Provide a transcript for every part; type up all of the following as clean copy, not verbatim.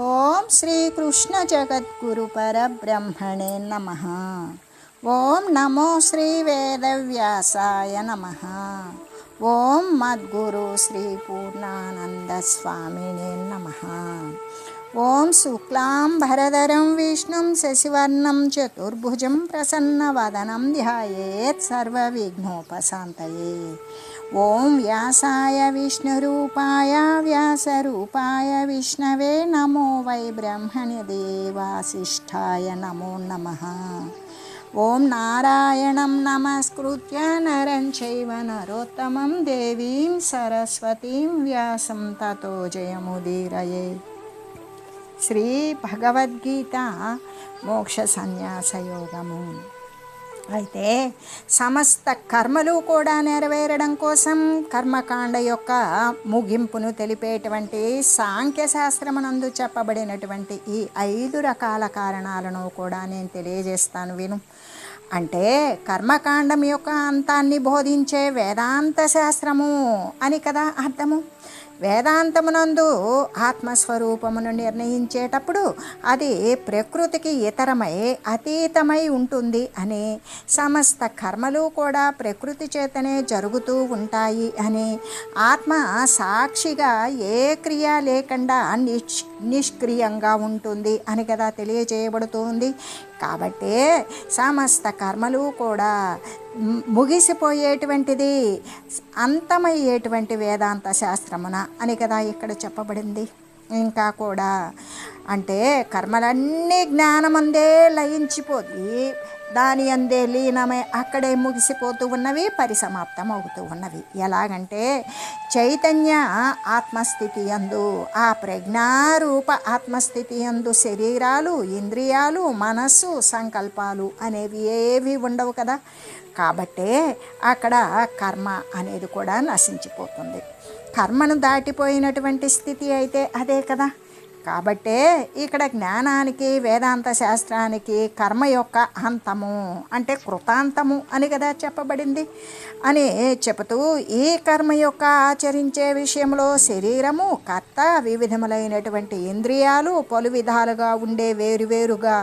ఓం శ్రీకృష్ణ జగద్గురు పరబ్రహ్మణే నమః. ఓం నమో శ్రీ వేదవ్యాసాయ నమః. ఓం మద్గురు శ్రీ పూర్ణానంద స్వామినే నమః. ఓం శుక్లాంబరధరం విష్ణుం శశివర్ణం చతుర్భుజం ప్రసన్నవదనం ధ్యాయేత్ సర్వవిఘ్నోపశాంతయే. ఓం వ్యాసాయ విష్ణురూపాయ వ్యాసరూపాయ విష్ణవే నమో వై బ్రహ్మణ్యదేవాసిష్ఠాయ నమో నమః. ఓం నారాయణం నమస్కృత్య నరం చైవ నరోత్తమం దేవీం సరస్వతీం వ్యాసం తతో జయముదీరయే. శ్రీ భగవద్గీత మోక్ష సన్యాస యోగము. అయితే సమస్త కర్మలు కూడా నెరవేరడం కోసం కర్మకాండ యొక్క ముగింపును తెలిపేటువంటి సాంఖ్యశాస్త్రమునందు చెప్పబడినటువంటి ఈ 5 రకాల కారణాలను కూడా నేను తెలియజేస్తాను విను. అంటే కర్మకాండం యొక్క అంతాన్ని బోధించే వేదాంత శాస్త్రము అని కదా అర్థము. వేదాంతమునందు ఆత్మస్వరూపమును నిర్ణయించేటప్పుడు అది ప్రకృతికి ఇతరమై అతీతమై ఉంటుంది అని, సమస్త కర్మలు కూడా ప్రకృతి చేతనే జరుగుతూ ఉంటాయి అని, ఆత్మ సాక్షిగా ఏ క్రియ లేకుండా నిష్క్రియంగా ఉంటుంది అని కదా తెలియజేయబడుతుంది. కాబట్టి సమస్త కర్మలు కూడా ముగిసిపోయేటువంటిది అంతమయ్యేటువంటి వేదాంత శాస్త్రమున అని కదా ఇక్కడ చెప్పబడింది. ఇంకా కూడా అంటే కర్మలన్నీ జ్ఞానమందే లయించిపోయి దాని అందే లీనమై అక్కడే ముగిసిపోతూ ఉన్నవి, పరిసమాప్తం అవుతూ ఉన్నవి. ఎలాగంటే చైతన్య ఆత్మస్థితి యందు, ఆ ప్రజ్ఞారూప ఆత్మస్థితి యందు శరీరాలు, ఇంద్రియాలు, మనస్సు, సంకల్పాలు అనేవి ఏవి ఉండవు కదా. కాబట్టే అక్కడ కర్మ అనేది కూడా నశించిపోతుంది. కర్మను దాటిపోయినటువంటి స్థితి అయితే అదే కదా. కాబట్టే ఇక్కడ జ్ఞానానికి, వేదాంత శాస్త్రానికి కర్మ యొక్క అంతము అంటే కృతాంతము అని కదా చెప్పబడింది అని చెబుతూ, ఈ కర్మ యొక్క ఆచరించే విషయంలో శరీరము కర్త, వివిధములైనటువంటి ఇంద్రియాలు, పలు విధాలుగా ఉండే వేరువేరుగా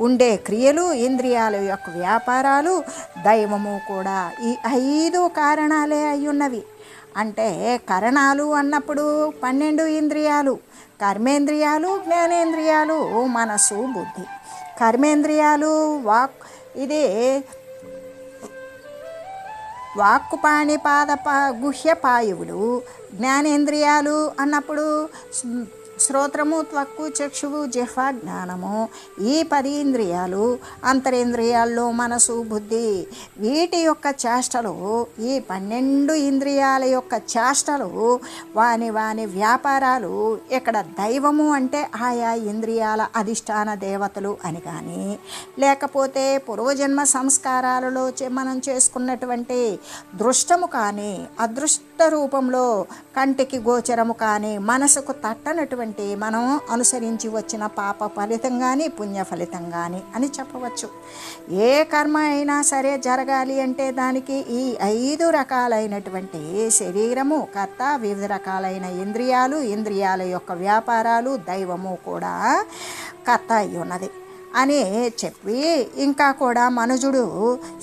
ఉండే క్రియలు, ఇంద్రియాల యొక్క వ్యాపారాలు, దైవము కూడా ఈ 5 కారణాలే అయ్యున్నవి. అంటే కరణాలు అన్నప్పుడు 12 ఇంద్రియాలు, కర్మేంద్రియాలు, జ్ఞానేంద్రియాలు, మనసు, బుద్ధి. కర్మేంద్రియాలు ఇది వాక్కు, పాణి, పాద, గుహ్య, పాయువులు. జ్ఞానేంద్రియాలు అన్నప్పుడు శ్రోత్రము, త్వక్కు, చక్షువు, జిహ్వ, జ్ఞానము. ఈ 10 ఇంద్రియాలు. అంతరేంద్రియాల్లో మనసు, బుద్ధి. వీటి యొక్క చేష్టలు, ఈ 12 ఇంద్రియాల యొక్క చేష్టలు, వాని వ్యాపారాలు. ఇక్కడ దైవము అంటే ఆయా ఇంద్రియాల అధిష్టాన దేవతలు అని కానీ, లేకపోతే పూర్వజన్మ సంస్కారాలలో మనం చేసుకున్నటువంటి దృష్టము కానీ, అదృష్ట రూపంలో కంటికి గోచరము కానీ, మనసుకు తట్టనటువంటి మనం అనుసరించి వచ్చిన పాప ఫలితం కానీ, పుణ్య ఫలితం కానీ అని చెప్పవచ్చు. ఏ కర్మ అయినా సరే జరగాలి అంటే దానికి ఈ 5 రకాలైనటువంటి శరీరము, కర్త, వివిధ రకాలైన ఇంద్రియాలు, ఇంద్రియాల యొక్క వ్యాపారాలు, దైవము కూడా కర్త అయి ఉన్నది అని చెప్పి, ఇంకా కూడా మనుజుడు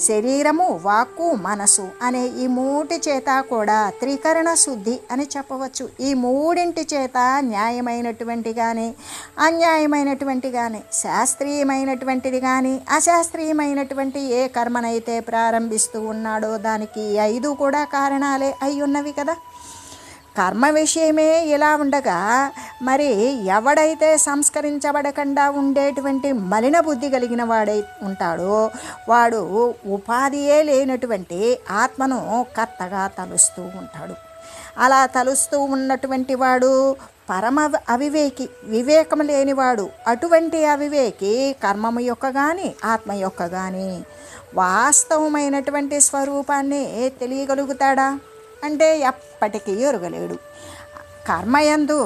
శరీరము, వాక్కు, మనసు అనే ఈ 3 చేత కూడా త్రికరణ శుద్ధి అని చెప్పవచ్చు. ఈ 3 చేత న్యాయమైనటువంటి కానీ, అన్యాయమైనటువంటి కానీ, శాస్త్రీయమైనటువంటిది కానీ, అశాస్త్రీయమైనటువంటి ఏ కర్మనైతే ప్రారంభిస్తూ ఉన్నాడో దానికి 5 కూడా కారణాలే అయి ఉన్నవి కదా. కర్మ విషయమే ఇలా ఉండగా మరి ఎవడైతే సంస్కరించబడకుండా ఉండేటువంటి మలిన బుద్ధి కలిగిన వాడై ఉంటాడో వాడు ఉపాధియే లేనటువంటి ఆత్మను కర్తగా తలుస్తూ ఉంటాడు. అలా తలుస్తూ ఉన్నటువంటి వాడు పరమ అవివేకి, వివేకం లేనివాడు. అటువంటి అవివేకి కర్మము యొక్క కానీ, ఆత్మ యొక్క కానీ వాస్తవమైనటువంటి స్వరూపాన్ని తెలియగలుగుతాడా అంటే ఎప్పటికీ ఎరుగలేడు. కర్మయందు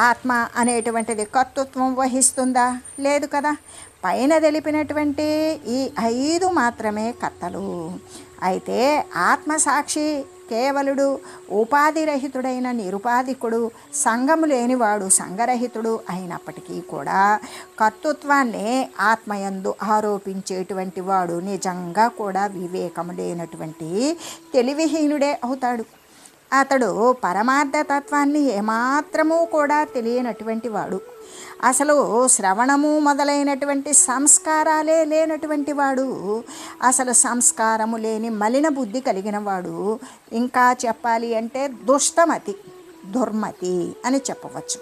ఆత్మ అనేటువంటిది కర్తృత్వం వహిస్తుందా? లేదు కదా. పైన తెలిపినటువంటి ఈ 5 మాత్రమే కర్తలు. అయితే ఆత్మసాక్షి కేవలుడు, ఉపాధిరహితుడైన నిరుపాధికుడు, సంఘము లేనివాడు సంఘరహితుడు అయినప్పటికీ కూడా కర్తృత్వాన్ని ఆత్మయందు ఆరోపించేటువంటి వాడు నిజంగా కూడా వివేకము లేనటువంటి తెలివిహీనుడే అవుతాడు. అతడు పరమార్థతత్వాన్ని ఏమాత్రమూ కూడా తెలియనటువంటి వాడు. అసలు శ్రవణము మొదలైనటువంటి సంస్కారాలే లేనటువంటి వాడు, అసలు సంస్కారము లేని మలిన బుద్ధి కలిగిన వాడు, ఇంకా చెప్పాలి అంటే దుర్మతి అని చెప్పవచ్చు.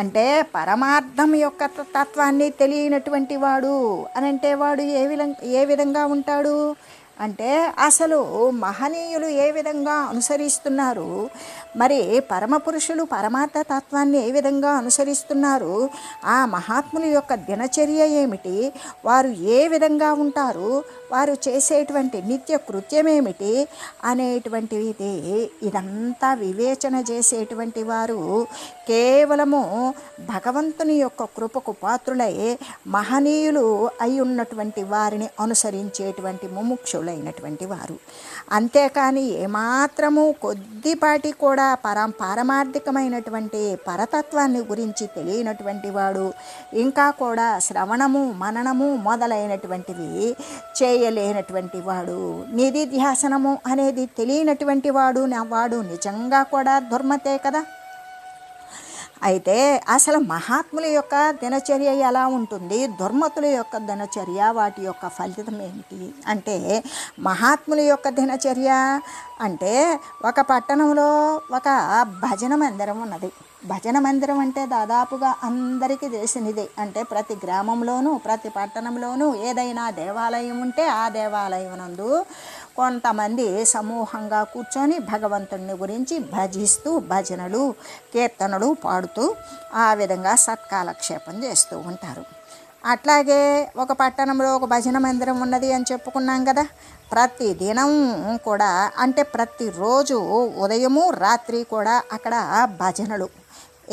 అంటే పరమార్థం యొక్క తత్వాన్ని తెలియనటువంటి వాడు అనంటే వాడు ఏ విధంగా ఉంటాడు అంటే, అసలు మహనీయులు ఏ విధంగా అనుసరిస్తున్నారు, మరి పరమపురుషులు పరమార్థ తత్వాన్ని ఏ విధంగా అనుసరిస్తున్నారు, ఆ మహాత్ముల యొక్క దినచర్య ఏమిటి, వారు ఏ విధంగా ఉంటారు, వారు చేసేటువంటి నిత్య కృత్యమేమిటి అనేటువంటిది ఇదంతా వివేచన చేసేటువంటి వారు కేవలము భగవంతుని యొక్క కృపకు పాత్రులై మహనీయులు అయి ఉన్నటువంటి వారిని అనుసరించేటువంటి ముముక్షులైనటువంటి వారు. అంతేకాని ఏమాత్రము కొద్దిపాటి కూడా పారమార్థికమైనటువంటి పరతత్వాన్ని గురించి తెలియనటువంటి వాడు, ఇంకా కూడా శ్రవణము మననము మొదలైనటువంటివి చేయలేనటువంటి వాడు, నిధిధ్యాసనము అనేది తెలియనటువంటి వాడు నిజంగా కూడా దుర్మతే కదా. అయితే అసలు మహాత్ముల యొక్క దినచర్య ఎలా ఉంటుంది, దుర్మతుల యొక్క దినచర్య, వాటి యొక్క ఫలితం ఏమిటి అంటే, మహాత్ముల యొక్క దినచర్య అంటే ఒక పట్టణంలో ఒక భజన మందిరం ఉన్నది. భజన మందిరం అంటే దాదాపుగా అందరికీ తెలిసినది. అంటే ప్రతి గ్రామంలోనూ ప్రతి పట్టణంలోనూ ఏదైనా దేవాలయం ఉంటే ఆ దేవాలయం నందు కొంతమంది సమూహంగా కూర్చొని భగవంతుని గురించి భజిస్తూ భజనలు కీర్తనలు పాడుతూ ఆ విధంగా సత్కాలక్షేపం చేస్తూ ఉంటారు. అట్లాగే ఒక పట్టణంలో ఒక భజన మందిరం ఉన్నది అని చెప్పుకున్నాం కదా. ప్రతి దినం కూడా అంటే ప్రతిరోజు ఉదయము రాత్రి కూడా అక్కడ భజనలు,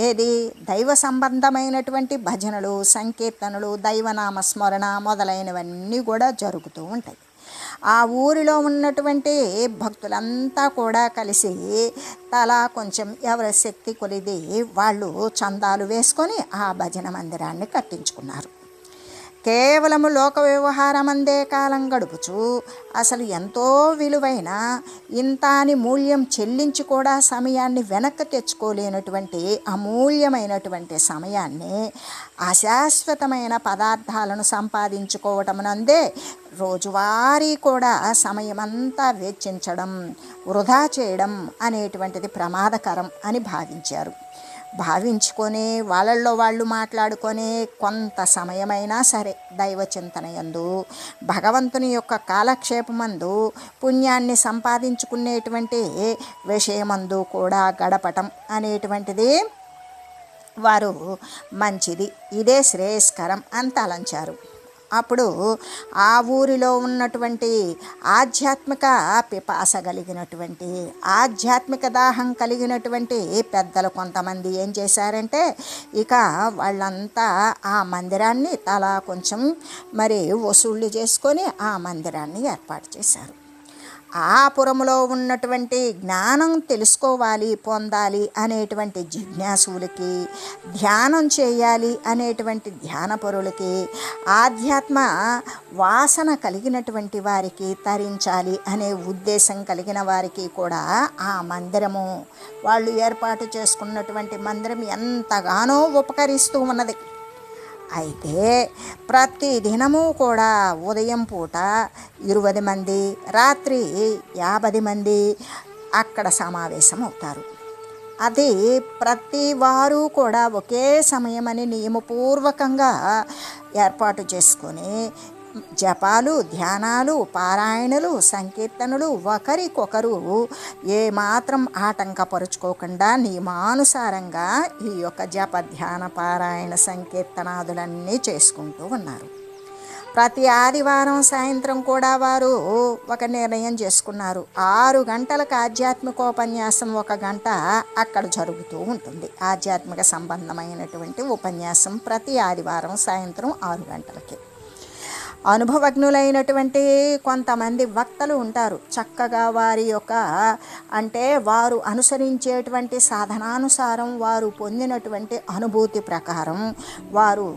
ఏది దైవ సంబంధమైనటువంటి భజనలు, సంకీర్తనలు, దైవనామస్మరణ మొదలైనవన్నీ కూడా జరుగుతూ ఉంటాయి. ఆ ఊరిలో ఉన్నటువంటి భక్తులంతా కూడా కలిసి తలా కొంచెం ఎవరి శక్తి కొలిది వాళ్ళు చందాలు వేసుకొని ఆ భజన మందిరాన్ని కట్టించుకున్నారు. కేవలము లోక వ్యవహారమందే కాలం గడుపుచు అసలు ఎంతో విలువైన ఇంతాని మూల్యం చెల్లించి కూడా సమయాన్ని వెనక్కి తెచ్చుకోలేనటువంటి అమూల్యమైనటువంటి సమయాన్ని అశాశ్వతమైన పదార్థాలను సంపాదించుకోవటమునందే రోజువారీ కూడా సమయమంతా వెచ్చించడం, వృధా చేయడం అనేటువంటిది ప్రమాదకరం అని భావించుకొని వాళ్ళల్లో వాళ్ళు మాట్లాడుకొని కొంత సమయమైనా సరే దైవ చింతనయందు భగవంతుని యొక్క కాలక్షేపమందు పుణ్యాన్ని సంపాదించుకునేటువంటి విషయమందు కూడా గడపటం అనేటువంటిది వారు మంచిది, ఇదే శ్రేయస్కరం అని తలంచారు. అప్పుడు ఆ ఊరిలో ఉన్నటువంటి ఆధ్యాత్మిక పిపాస కలిగినటువంటి ఆధ్యాత్మిక దాహం కలిగినటువంటి పెద్దలు కొంతమంది ఏం చేశారంటే, ఇక వాళ్ళంతా ఆ మందిరాన్ని తలా కొంచెం మరి వసూళ్ళు చేసుకొని ఆ మందిరాన్ని ఏర్పాటు చేశారు. ఆ పురములో ఉన్నటువంటి జ్ఞానం తెలుసుకోవాలి, పొందాలి అనేటువంటి జిజ్ఞాసులకి, ధ్యానం చేయాలి అనేటువంటి ధ్యానపరులకి, ఆధ్యాత్మ వాసన కలిగినటువంటి వారికి, తరించాలి అనే ఉద్దేశం కలిగిన వారికి కూడా ఆ మందిరము, వాళ్ళు ఏర్పాటు చేసుకున్నటువంటి మందిరం ఎంతగానో ఉపకరిస్తూ ఉన్నది. అయితే ప్రతి దినము కూడా ఉదయం పూట 20 మంది, రాత్రి 50 మంది అక్కడ సమావేశం అవుతారు. అది ప్రతి వారు కూడా ఒకే సమయమని నియమపూర్వకంగా ఏర్పాటు చేసుకొని జపాలు, ధ్యానాలు, పారాయణలు, సంకీర్తనలు ఒకరికొకరు ఏమాత్రం ఆటంకపరుచుకోకుండా నియమానుసారంగా ఈ యొక్క జప, ధ్యాన, పారాయణ, సంకీర్తనాదులన్నీ చేసుకుంటూ ఉన్నారు. ప్రతి ఆదివారం సాయంత్రం కూడా వారు ఒక నిర్ణయం చేసుకున్నారు. 6 గంటలకు ఆధ్యాత్మికోపన్యాసం 1 గంట అక్కడ జరుగుతూ ఉంటుంది. ఆధ్యాత్మిక సంబంధమైనటువంటి ఉపన్యాసం ప్రతి ఆదివారం సాయంత్రం 6 గంటలకి. అనుభవజ్ఞులైనటువంటి కొంతమంది వక్తలు ఉంటారు. చక్కగా వారి యొక్క అంటే వారు అనుసరించేటువంటి సాధనానుసారం వారు పొందినటువంటి అనుభూతి ప్రకారం వారు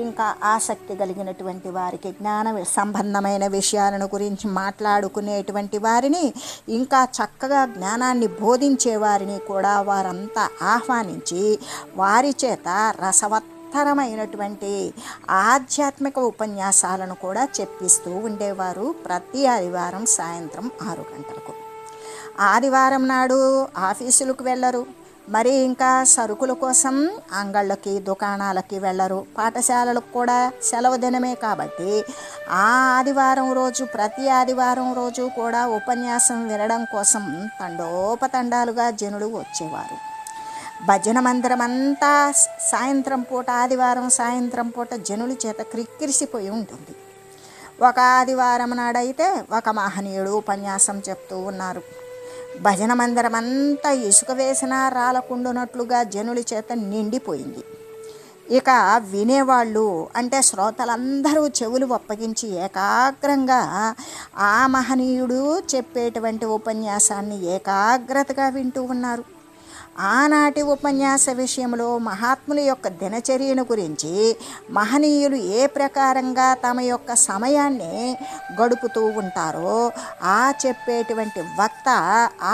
ఇంకా ఆసక్తి కలిగినటువంటి వారికి జ్ఞాన సంబంధమైన విషయాలను గురించి మాట్లాడుకునేటువంటి వారిని ఇంకా చక్కగా జ్ఞానాన్ని బోధించే వారిని కూడా వారంతా ఆహ్వానించి వారి చేత రసవత్తరమైనటువంటి ఆధ్యాత్మిక ఉపన్యాసాలను కూడా చెప్పిస్తూ ఉండేవారు ప్రతి ఆదివారం సాయంత్రం 6 గంటలకు. ఆదివారం నాడు ఆఫీసులకు వెళ్ళరు, మరి ఇంకా సరుకుల కోసం అంగళ్ళకి దుకాణాలకి వెళ్ళరు. పాఠశాలలకు కూడా సెలవు దినమే కాబట్టి ఆ ఆదివారం రోజు ప్రతి ఆదివారం రోజు కూడా ఉపన్యాసం వినడం కోసం తండోపతండాలుగా జనులు వచ్చేవారు. భజన మందిరం అంతా సాయంత్రం పూట ఆదివారం సాయంత్రం పూట జనుల చేత క్రిక్కిరిసిపోయి ఉంటుంది. ఒక ఆదివారం నాడైతే ఒక మహనీయుడు ఉపన్యాసం చెప్తూ ఉన్నారు. భజన మందిరం అంతా ఇసుక వేసినా రాలకుండునట్లుగా జనుల చేత నిండిపోయింది. ఇక వినేవాళ్ళు అంటే శ్రోతలందరూ చెవులు అప్పగించి ఏకాగ్రంగా ఆ మహనీయుడు చెప్పేటువంటి ఉపన్యాసాన్ని ఏకాగ్రతగా వింటూ ఉన్నారు. ఆనాటి ఉపన్యాస విషయంలో మహాత్ముల యొక్క దినచర్యను గురించి, మహనీయులు ఏ ప్రకారంగా తమ యొక్క సమయాన్ని గడుపుతూ ఉంటారో ఆ చెప్పేటువంటి వక్త,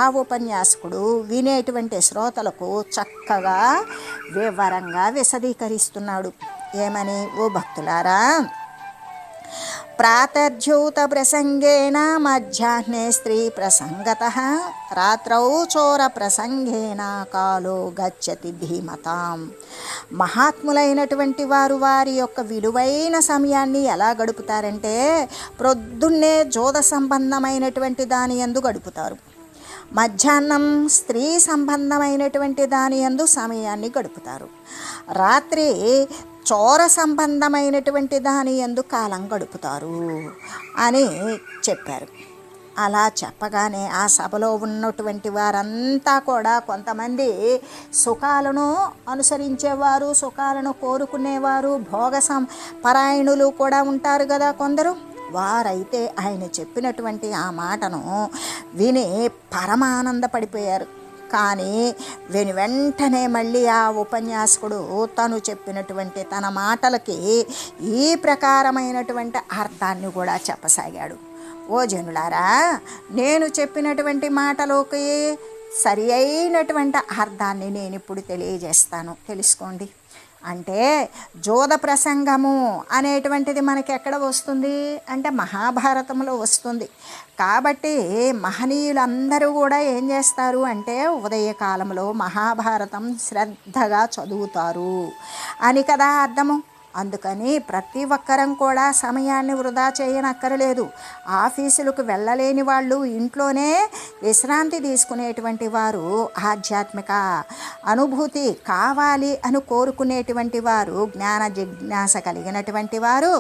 ఆ ఉపన్యాసకుడు వినేటువంటి శ్రోతలకు చక్కగా వివరంగా విశదీకరిస్తున్నాడు. ఏమని? ఓ భక్తులారా, ప్రాతర్జ్యూత ప్రసంగేన మధ్యాహ్నే స్త్రీ ప్రసంగతః రాత్రౌ చోర ప్రసంగేన కాలో గచ్చతి ధీమతాం. మహాత్ములైనటువంటి వారు వారి యొక్క విలువైన సమయాన్ని ఎలా గడుపుతారంటే ప్రొద్దున్నే జోద సంబంధమైనటువంటి దాని యందు గడుపుతారు, మధ్యాహ్నం స్త్రీ సంబంధమైనటువంటి దాని యందు సమయాన్ని గడుపుతారు, రాత్రి చోర సంబంధమైనటువంటి దాని యందు కాలం గడుపుతారు అని చెప్పారు. అలా చెప్పగానే ఆ సభలో ఉన్నటువంటి వారంతా కూడా కొంతమంది సుఖాలను అనుసరించేవారు, సుఖాలను కోరుకునేవారు, పరాయణులు కూడా ఉంటారు కదా కొందరు. వారైతే ఆయన చెప్పినటువంటి ఆ మాటను విని పరమానందపడిపోయారు. కానీ వెంటనే మళ్ళీ ఆ ఉపన్యాసకుడు తను చెప్పినటువంటి తన మాటలకి ఈ ప్రకారమైనటువంటి అర్థాన్ని కూడా చెప్పసాగాడు. ఓ జనులారా, నేను చెప్పినటువంటి మాటలోకి సరి అయినటువంటి అర్థాన్ని నేను ఇప్పుడు తెలియజేస్తాను, తెలుసుకోండి. అంటే జోద ప్రసంగము అనేటువంటిది మనకి ఎక్కడ వస్తుంది అంటే మహాభారతంలో వస్తుంది. కాబట్టి మహనీయులందరూ కూడా ఏం చేస్తారు అంటే ఉదయకాలంలో మహాభారతం శ్రద్ధగా చదువుతారు అని కదా అర్థము. అందుకని ప్రతి ఒక్కరం కూడా సమయాన్ని వృధా చేయనక్కరలేదు. ఆఫీసులకు వెళ్ళలేని వాళ్ళు ఇంట్లోనే విశ్రాంతి తీసుకునేటువంటి వారు, ఆధ్యాత్మిక అనుభూతి కావాలి అని కోరుకునేటువంటి వారు, జ్ఞాన జిజ్ఞాస కలిగినటువంటి వారు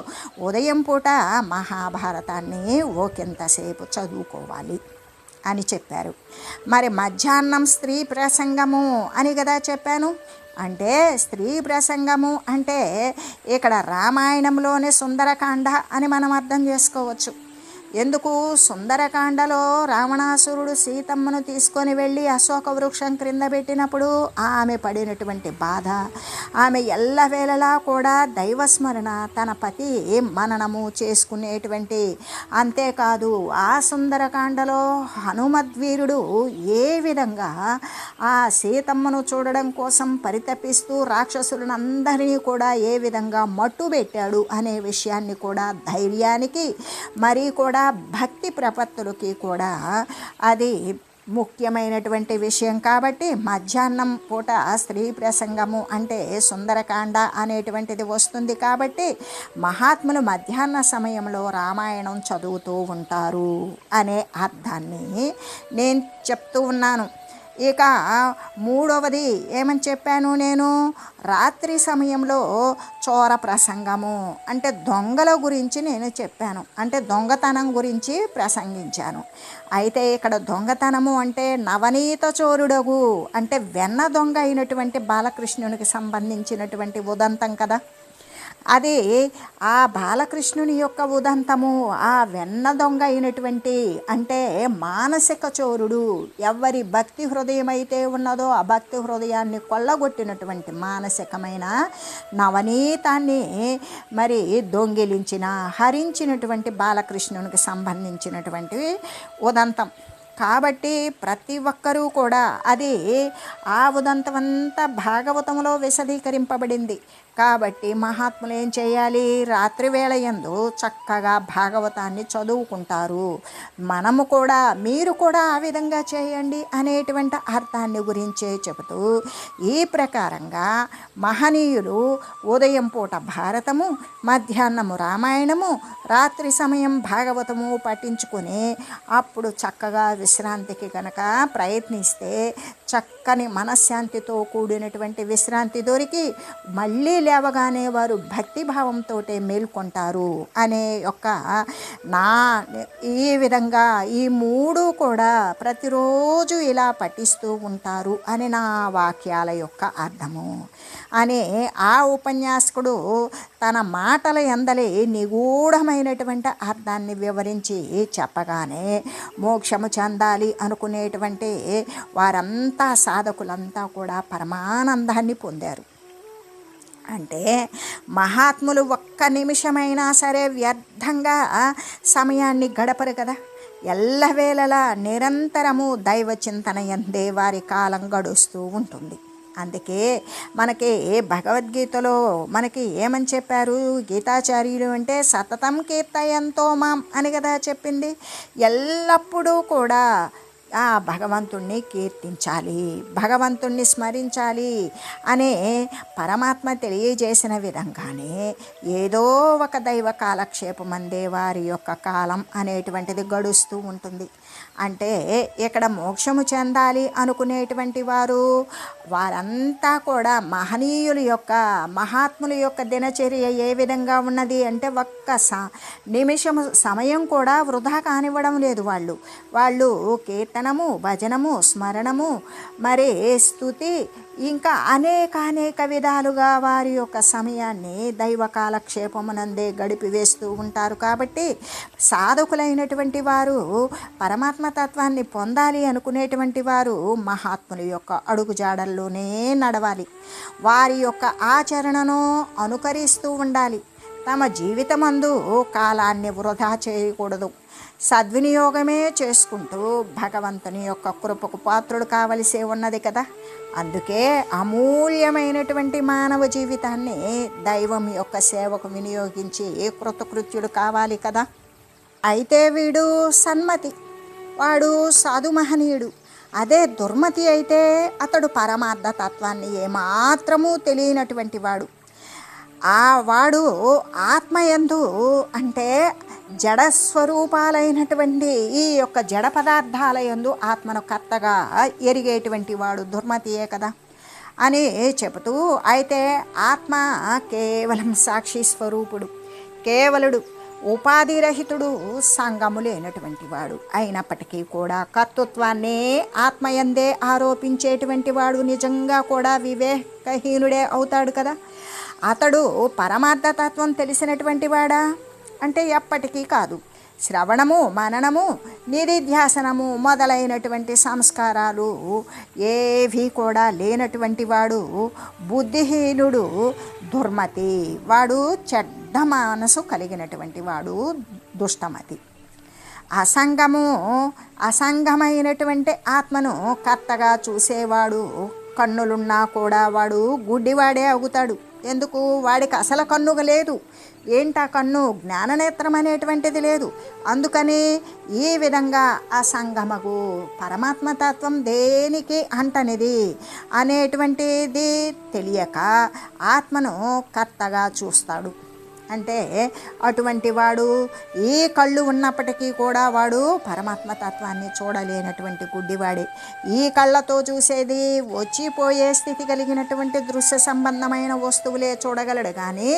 ఉదయం పూట మహాభారతాన్ని ఒకంతసేపు చదువుకోవాలి అని చెప్పారు. మరి మధ్యాహ్నం స్త్రీ ప్రసంగము అని కదా చెప్పాను. అంటే స్త్రీ ప్రసంగము అంటే ఇక్కడ రామాయణంలోని సుందరకాండ అని మనం అర్థం చేసుకోవచ్చు. ఎందుకు? సుందరకాండలో రావణాసురుడు సీతమ్మను తీసుకొని వెళ్ళి అశోక వృక్షం క్రింద పెట్టినప్పుడు ఆమె పడినటువంటి బాధ, ఆమె ఎల్లవేళలా కూడా దైవస్మరణ, తన పతి మననము చేసుకునేటువంటి, అంతేకాదు ఆ సుందరకాండలో హనుమద్వీరుడు ఏ విధంగా ఆ సీతమ్మను చూడడం కోసం పరితపిస్తూ రాక్షసులను అందరినీ కూడా ఏ విధంగా మట్టు పెట్టాడు అనే విషయాన్ని కూడా, ధైర్యానికి మరి కూడా భక్తి ప్రపత్తులకి కూడా అది ముఖ్యమైనటువంటి విషయం. కాబట్టి మధ్యాహ్నం పూట స్త్రీ ప్రసంగము అంటే సుందరకాండ అనేటువంటిది వస్తుంది. కాబట్టి మహాత్ములు మధ్యాహ్న సమయంలో రామాయణం చదువుతూ ఉంటారు అనే అర్థాన్ని నేను చెప్తూ ఉన్నాను. ఇక మూడవది ఏమని చెప్పాను నేను? రాత్రి సమయంలో చోర ప్రసంగము అంటే దొంగల గురించి నేను చెప్పాను, అంటే దొంగతనం గురించి ప్రసంగించాను. అయితే ఇక్కడ దొంగతనము అంటే నవనీత చోరుడగు అంటే వెన్న దొంగ అయినటువంటి బాలకృష్ణునికి సంబంధించినటువంటి ఉదంతం కదా. అది ఆ బాలకృష్ణుని యొక్క ఉదంతము, ఆ వెన్న దొంగ అయినటువంటి అంటే మానసిక చోరుడు, ఎవరి భక్తి హృదయం అయితే ఉన్నదో ఆ భక్తి హృదయాన్ని కొల్లగొట్టినటువంటి మానసికమైన నవనీతాన్ని మరి దొంగిలించిన హరించినటువంటి బాలకృష్ణునికి సంబంధించినటువంటి ఉదంతం. కాబట్టి ప్రతి ఒక్కరూ కూడా అది ఆ ఉదంతమంతా భాగవతంలో విశదీకరింపబడింది. కాబట్టి మహాత్ములు ఏం చేయాలి, రాత్రి వేళ యందు చక్కగా భాగవతాన్ని చదువుకుంటారు. మనము కూడా, మీరు కూడా ఆ విధంగా చేయండి అనేటువంటి అర్థాన్ని గురించే చెబుతూ ఈ ప్రకారంగా మహనీయులు ఉదయం పూట భారతము, మధ్యాహ్నము రామాయణము, రాత్రి సమయం భాగవతము పఠించుకొని అప్పుడు చక్కగా విశ్రాంతికి కనుక ప్రయత్నిస్తే చక్కని మనశ్శాంతితో కూడినటువంటి విశ్రాంతి దొరికి మళ్ళీ లేవగానే వారు భక్తిభావంతో మేల్కొంటారు అనే యొక్క ఈ విధంగా ఈ మూడు కూడా ప్రతిరోజు ఇలా పఠిస్తూ ఉంటారు అని నా వాక్యాల యొక్క అర్థము అనే ఆ ఉపన్యాసకుడు తన మాటల యందలి నిగూఢమైనటువంటి అర్థాన్ని వివరించి చెప్పగానే మోక్షము చెందాలి అనుకునేటువంటి వారంతా, సాధకులంతా కూడా పరమానందాన్ని పొందారు. అంటే మహాత్ములు ఒక్క నిమిషమైనా సరే వ్యర్థంగా సమయాన్ని గడపరు కదా. ఎల్లవేళలా నిరంతరము దైవ చింతన యందే వారి కాలం గడుస్తూ ఉంటుంది. అందుకే మనకి భగవద్గీతలో మనకి ఏమని చెప్పారు, గీతాచార్యులు అంటే సతతం కీర్తయంతో మాం అని కదా చెప్పింది. ఎల్లప్పుడూ కూడా ఆ భగవంతుణ్ణి కీర్తించాలి, భగవంతుణ్ణి స్మరించాలి అనే పరమాత్మ తెలియజేసిన విధంగానే ఏదో ఒక దైవ కాలక్షేపం అందే వారి యొక్క కాలం అనేటువంటిది గడుస్తూ ఉంటుంది. అంటే ఇక్కడ మోక్షము చెందాలి అనుకునేటువంటి వారంతా కూడా మహనీయుల యొక్క, మహాత్ముల యొక్క దినచర్య ఏ విధంగా ఉన్నది అంటే ఒక్క నిమిషము సమయం కూడా వృధా కానివ్వడం లేదు. వాళ్ళు కీర్తనము, భజనము, స్మరణము, మరి స్తుతి, ఇంకా అనేక విధాలుగా వారి యొక్క సమయాన్ని దైవ కాలక్షేపమునందే గడిపివేస్తూ ఉంటారు. కాబట్టి సాధకులైనటువంటి వారు, పరమాత్మ తత్వాన్ని పొందాలి అనుకునేటువంటి వారు మహాత్ముల యొక్క అడుగుజాడల్లోనే నడవాలి, వారి యొక్క ఆచరణను అనుకరిస్తూ ఉండాలి. తమ జీవితమందు కాలాన్ని వృధా చేయకూడదు, సద్వినియోగమే చేసుకుంటూ భగవంతుని యొక్క కృపకు పాత్రుడు కావలసి ఉన్నది కదా. అందుకే అమూల్యమైనటువంటి మానవ జీవితాన్ని దైవం యొక్క సేవకు వినియోగించి కృతకృత్యుడు కావాలి కదా. అయితే వీడు సన్మతి, వాడు సాధు మహనీయుడు. అదే దుర్మతి అయితే అతడు పరమార్థ తత్వాన్ని ఏమాత్రమూ తెలియనటువంటి వాడు ఆత్మయందు అంటే జడస్వరూపాలైనటువంటి ఈ యొక్క జడ పదార్థాల యందు ఆత్మను కర్తగా ఎరిగేటువంటి వాడు దుర్మతియే కదా అని చెబుతూ, అయితే ఆత్మ కేవలం సాక్షి స్వరూపుడు, కేవలుడు, ఉపాధిరహితుడు, సంగము లేనటువంటి వాడు అయినప్పటికీ కూడా కర్తృత్వాన్నే ఆత్మయందే ఆరోపించేటువంటి వాడు నిజంగా కూడా వివేకహీనుడే అవుతాడు కదా. అతడు పరమార్థతత్వం తెలిసినటువంటి వాడా అంటే ఎప్పటికీ కాదు. శ్రవణము, మననము, నిధిధ్యాసనము మొదలైనటువంటి సంస్కారాలు ఏవి కూడా లేనటువంటి వాడు బుద్ధిహీనుడు, దుర్మతి, వాడు చెడ్డ మనసు కలిగినటువంటి వాడు దుష్టమతి. అసంగమైనటువంటి ఆత్మను కర్తగా చూసేవాడు కన్నులున్నా కూడా వాడు గుడ్డివాడే అవుతాడు. ఎందుకు? వాడికి అసలు కన్నుగా లేదు. ఏంటా కన్ను? జ్ఞాననేత్రం అనేటువంటిది లేదు. అందుకని ఈ విధంగా అసంగమగు పరమాత్మతత్వం దేనికి అంటనిది అనేటువంటిది తెలియక ఆత్మను కర్తగా చూస్తాడు. అంటే అటువంటి వాడు ఈ కళ్ళు ఉన్నప్పటికీ కూడా వాడు పరమాత్మతత్వాన్ని చూడలేనటువంటి గుడ్డివాడే. ఈ కళ్ళతో చూసేది వచ్చిపోయే స్థితి కలిగినటువంటి దృశ్య సంబంధమైన వస్తువులే చూడగలడు, కానీ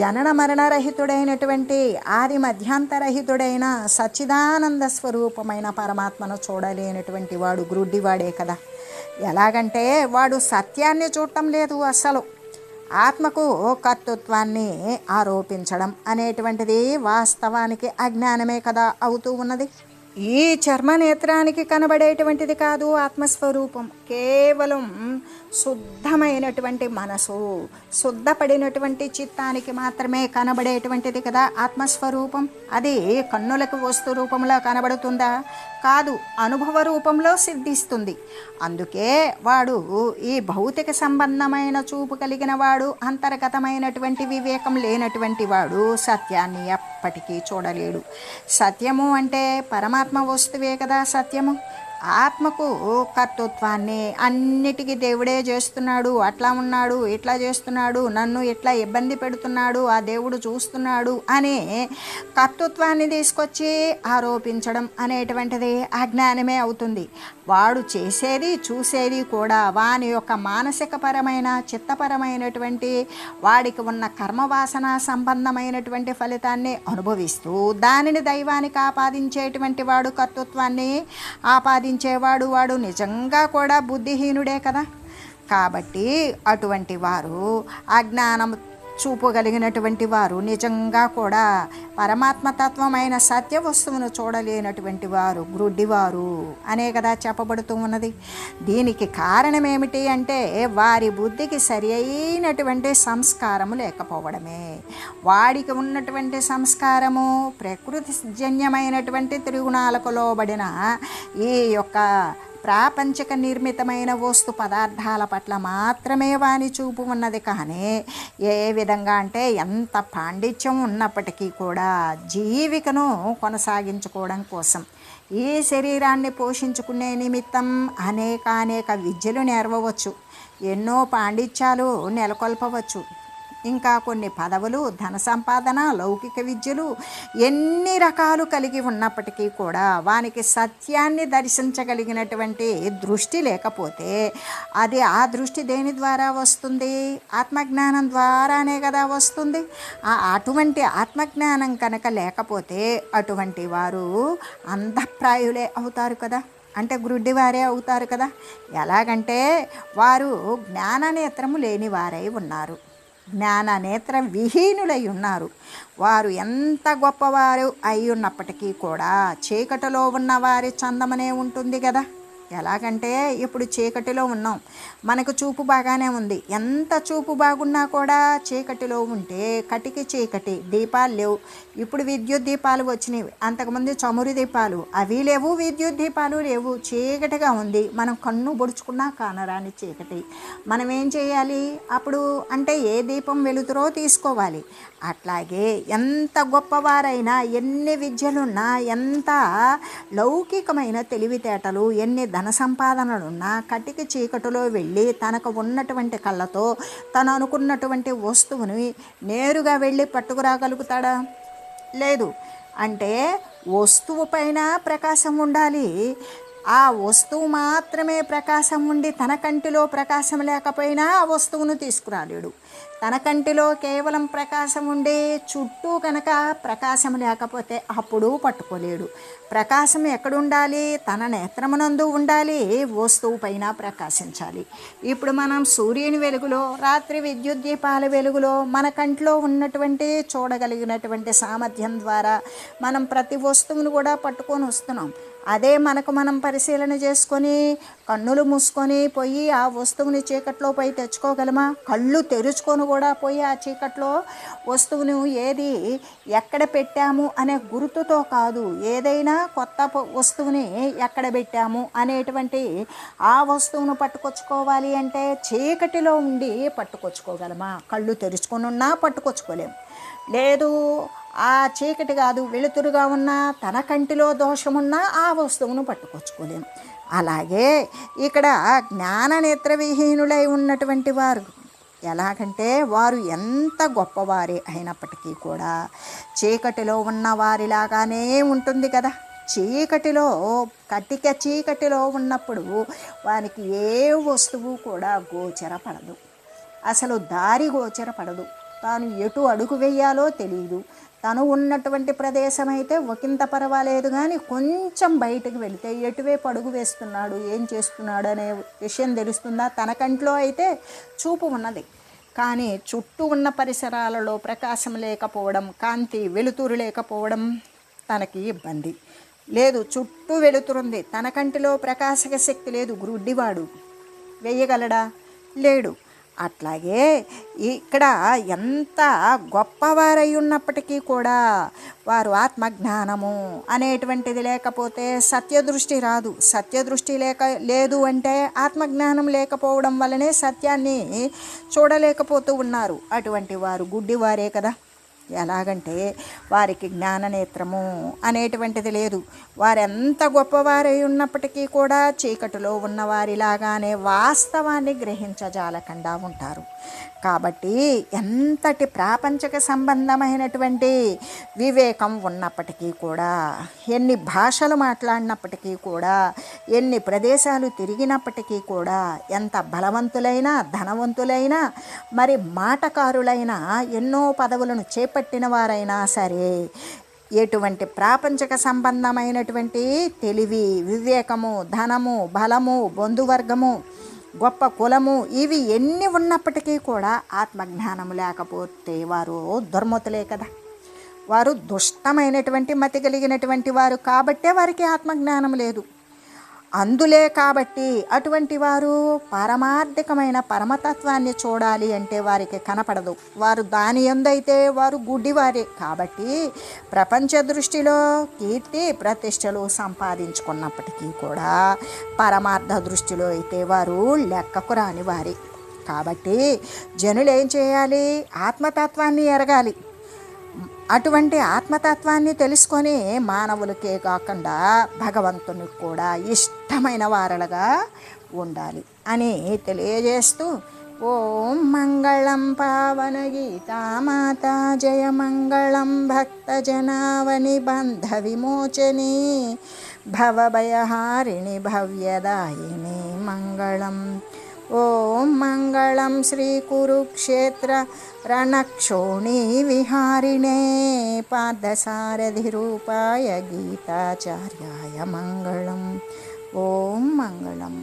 జనన మరణరహితుడైనటువంటి ఆది మధ్యాంతరహితుడైన సచ్చిదానంద స్వరూపమైన పరమాత్మను చూడలేనటువంటి వాడు గుడ్డివాడే కదా. ఎలాగంటే వాడు సత్యాన్ని చూడటం లేదు అసలు. ఆత్మకు కర్తృత్వాన్ని ఆరోపించడం అనేటువంటిది వాస్తవానికి అజ్ఞానమే కదా అవుతూ ఉన్నది. ఈ చర్మనేత్రానికి కనబడేటువంటిది కాదు ఆత్మస్వరూపం. కేవలం శుద్ధమైనటువంటి మనసు, శుద్ధపడినటువంటి చిత్తానికి మాత్రమే కనబడేటువంటిది కదా ఆత్మస్వరూపం. అది కన్నులకు వస్తు రూపంలో కనబడుతుందా? కాదు, అనుభవ రూపంలో సిద్ధిస్తుంది. అందుకే వాడు ఈ భౌతిక సంబంధమైన చూపు కలిగిన వాడు, అంతర్గతమైనటువంటి వివేకం లేనటువంటి వాడు సత్యాన్ని ఎప్పటికీ చూడలేడు. సత్యము అంటే పరమాత్మ వస్తువే కదా సత్యము. ఆత్మకు కర్తృత్వాన్ని అన్నిటికీ దేవుడే చేస్తున్నాడు, అట్లా ఉన్నాడు, ఇట్లా చేస్తున్నాడు, నన్ను ఇట్లా ఇబ్బంది పెడుతున్నాడు, ఆ దేవుడు చూస్తున్నాడు అనే కర్తృత్వాన్ని తీసుకొచ్చి ఆరోపించడం అనేటువంటిది అజ్ఞానమే అవుతుంది. వాడు చేసేది చూసేది కూడా వాని యొక్క మానసికపరమైన చిత్తపరమైనటువంటి వాడికి ఉన్న కర్మవాసన సంబంధమైనటువంటి ఫలితాన్ని అనుభవిస్తూ దానిని దైవానికి ఆపాదించేటువంటి వాడు, కర్తృత్వాన్ని ఆపాదించేవాడు వాడు నిజంగా కూడా బుద్ధిహీనుడే కదా. కాబట్టి అటువంటి వారు అజ్ఞానం చూపగలిగినటువంటి వారు నిజంగా కూడా పరమాత్మతత్వమైన సత్య వస్తువును చూడలేనటువంటి వారు గ్రుడ్డివారు అనే కదా చెప్పబడుతూ ఉన్నది. దీనికి కారణం ఏమిటి అంటే వారి బుద్ధికి సరి అయినటువంటి సంస్కారము లేకపోవడమే. వాడికి ఉన్నటువంటి సంస్కారము ప్రకృతి జన్యమైనటువంటి త్రిగుణాలకు లోబడిన ఈ యొక్క ప్రాపంచిక నిర్మితమైన వస్తు పదార్థాల పట్ల మాత్రమే వాని చూపు ఉన్నది. కానీ ఏ విధంగా అంటే ఎంత పాండిత్యం ఉన్నప్పటికీ కూడా జీవికను కొనసాగించుకోవడం కోసం ఈ శరీరాన్ని పోషించుకునే నిమిత్తం అనేక విద్యలు నేర్వవచ్చు, ఎన్నో పాండిత్యాలు నెలకొల్పవచ్చు, ఇంకా కొన్ని పదవులు, ధన సంపాదన, లౌకిక విద్యలు ఎన్ని రకాలు కలిగి ఉన్నప్పటికీ కూడా వానికి సత్యాన్ని దర్శించగలిగినటువంటి దృష్టి లేకపోతే అది ఆ దృష్టి దేని ద్వారా వస్తుంది? ఆత్మజ్ఞానం ద్వారానే కదా వస్తుంది. అటువంటి ఆత్మజ్ఞానం కనుక లేకపోతే అటువంటి వారు అంధప్రాయులే అవుతారు కదా, అంటే గ్రుడ్డివారే అవుతారు కదా. ఎలాగంటే వారు జ్ఞాననేత్రము లేని వారై ఉన్నారు, జ్ఞాననేత్ర విహీనులై ఉన్నారు. వారు ఎంత గొప్పవారు అయి ఉన్నప్పటికీ కూడా చీకటిలో ఉన్న వారి చందమనే ఉంటుంది కదా. ఎలాగంటే ఇప్పుడు చీకటిలో ఉన్నాం, మనకు చూపు బాగానే ఉంది. ఎంత చూపు బాగున్నా కూడా చీకటిలో ఉంటే కటికి చీకటి, దీపాలు లేవు. ఇప్పుడు విద్యుత్ దీపాలు వచ్చినాయి, అంతకుముందు చమురు దీపాలు అవి లేవు, విద్యుత్ దీపాలు లేవు, చీకటిగా ఉంది. మనం కన్ను పొడుచుకున్నా కానరాని చీకటి. మనం ఏం చేయాలి అప్పుడు అంటే ఏ దీపం వెలుతురో తీసుకోవాలి. అట్లాగే ఎంత గొప్పవారైనా, ఎన్ని విద్యలున్నా, ఎంత లౌకికమైన తెలివితేటలు, ఎన్ని ధన సంపాదనలున్నా కటికి చీకటిలో వెళ్ళి తనకు ఉన్నటువంటి కళ్ళతో తను అనుకున్నటువంటి వస్తువుని నేరుగా వెళ్ళి పట్టుకురాగలుగుతాడా? లేదు. అంటే వస్తువు పైన ప్రకాశం ఉండాలి. ఆ వస్తువు మాత్రమే ప్రకాశం ఉండి తన కంటిలో ప్రకాశం లేకపోయినా ఆ వస్తువును తీసుకురాలేడు. తన కంటిలో కేవలం ప్రకాశం ఉండి చుట్టూ కనుక ప్రకాశం లేకపోతే అప్పుడు పట్టుకోలేడు. ప్రకాశం ఎక్కడుండాలి? తన నేత్రమునందు ఉండాలి, వస్తువు పైన ప్రకాశించాలి. ఇప్పుడు మనం సూర్యుని వెలుగులో, రాత్రి విద్యుత్ దీపాల వెలుగులో మన కంట్లో ఉన్నటువంటి చూడగలిగినటువంటి సామర్థ్యం ద్వారా మనం ప్రతి వస్తువును కూడా పట్టుకొని వస్తున్నాం. అదే మనకు మనం పరిశీలన చేసుకొని కన్నులు మూసుకొని పోయి ఆ వస్తువుని చీకట్లో పోయి తెచ్చుకోగలమా? కళ్ళు తెరుచుకొని కూడా పోయి ఆ చీకట్లో వస్తువును ఏది ఎక్కడ పెట్టాము అనే గుర్తుతో కాదు, ఏదైనా కొత్త వస్తువుని ఎక్కడ పెట్టాము అనేటువంటి ఆ వస్తువును పట్టుకొచ్చుకోవాలి అంటే చీకటిలో ఉండి పట్టుకొచ్చుకోగలమా? కళ్ళు తెరుచుకొని ఉన్నా పట్టుకొచ్చుకోలేము. లేదు, ఆ చీకటి కాదు, వెలుతురుగా ఉన్నా తన కంటిలో దోషమున్నా ఆ వస్తువును పట్టుకొచ్చుకోలేము. అలాగే ఇక్కడ జ్ఞాననేత్ర విహీనులై ఉన్నటువంటి వారు ఎలాగంటే వారు ఎంత గొప్పవారే అయినప్పటికీ కూడా చీకటిలో ఉన్న వారిలాగానే ఉంటుంది కదా. చీకటిలో కటిక చీకటిలో ఉన్నప్పుడు వానికి ఏ వస్తువు కూడా గోచరపడదు, అసలు దారి గోచరపడదు. తాను ఎటు అడుగు వేయాలో తెలియదు. తను ఉన్నటువంటి ప్రదేశం అయితే ఒకంత పర్వాలేదు, కానీ కొంచెం బయటకు వెళితే ఎటువైపు అడుగు వేస్తున్నాడు, ఏం చేస్తున్నాడు అనే విషయం తెలుస్తుందా? తన కంట్లో అయితే చూపు ఉన్నది, కానీ చుట్టూ ఉన్న పరిసరాలలో ప్రకాశం లేకపోవడం, కాంతి వెలుతురు లేకపోవడం తనకి ఇబ్బంది. లేదు, చుట్టూ వెలుతురుంది, తన కంటిలో ప్రకాశక శక్తి లేదు, గ్రుడ్డివాడు వేయగలడా? లేడు. అట్లాగే ఇక్కడ ఎంత గొప్పవారై ఉన్నప్పటికీ కూడా వారు ఆత్మజ్ఞానము అనేటువంటిది లేకపోతే సత్యదృష్టి రాదు. సత్యదృష్టి లేదు అంటే ఆత్మజ్ఞానం లేకపోవడం వల్లనే సత్యాన్ని చూడలేకపోతూ ఉన్నారు. అటువంటి వారు గుడ్డివారే కదా. ఎలాగంటే వారికి జ్ఞాననేత్రము అనేటువంటిది లేదు. వారెంత గొప్పవారై ఉన్నప్పటికీ కూడా చీకటిలో ఉన్నవారిలాగానే వాస్తవాన్ని గ్రహించజాలకుండా ఉంటారు. కాబట్టి ఎంతటి ప్రాపంచక సంబంధమైనటువంటి వివేకం ఉన్నప్పటికీ కూడా, ఎన్ని భాషలు మాట్లాడినప్పటికీ కూడా, ఎన్ని ప్రదేశాలు తిరిగినప్పటికీ కూడా, ఎంత బలవంతులైనా ధనవంతులైనా మరి మాటకారులైనా ఎన్నో పదవులను చేపట్టిన వారైనా సరే ఎటువంటి ప్రాపంచక సంబంధమైనటువంటి తెలివి, వివేకము, ధనము, బలము, బంధువర్గము, గొప్ప కులము ఇవి ఎన్ని ఉన్నప్పటికీ కూడా ఆత్మజ్ఞానం లేకపోతే వారు దుర్మతులే కదా. వారు దుష్టమైనటువంటి మతి కలిగినటువంటి వారు కాబట్టే వారికి ఆత్మజ్ఞానం లేదు. అందులే కాబట్టి అటువంటి వారు పారమార్థికమైన పరమతత్వాన్ని చూడాలి అంటే వారికి కనపడదు. వారు దాని యందైతే వారు గుడ్డివారే. కాబట్టి ప్రపంచ దృష్టిలో కీర్తి ప్రతిష్టలు సంపాదించుకున్నప్పటికీ కూడా పరమార్థ దృష్టిలో అయితే వారు లెక్కకు రాని వారే. కాబట్టి జనులు ఏం చేయాలి? ఆత్మతత్వాన్ని ఎరగాలి. అటువంటి ఆత్మతత్వాన్ని తెలుసుకొని మానవులకే కాకుండా భగవంతునికి కూడా ఇష్టమైన వారలుగా ఉండాలి అని తెలియజేస్తూ, ఓం మంగళం పావన గీతామాత, జయ మంగళం భక్తజనావని బంధ విమోచని, భవభయహారిణి భవ్యదాయిని మంగళం. ఓం మంగళం శ్రీ కురుక్షేత్ర రణక్షోణీ విహారిణే, పార్థసారథి రూపాయ గీతాచార్యాయ మంగళం. ఓం మంగళం.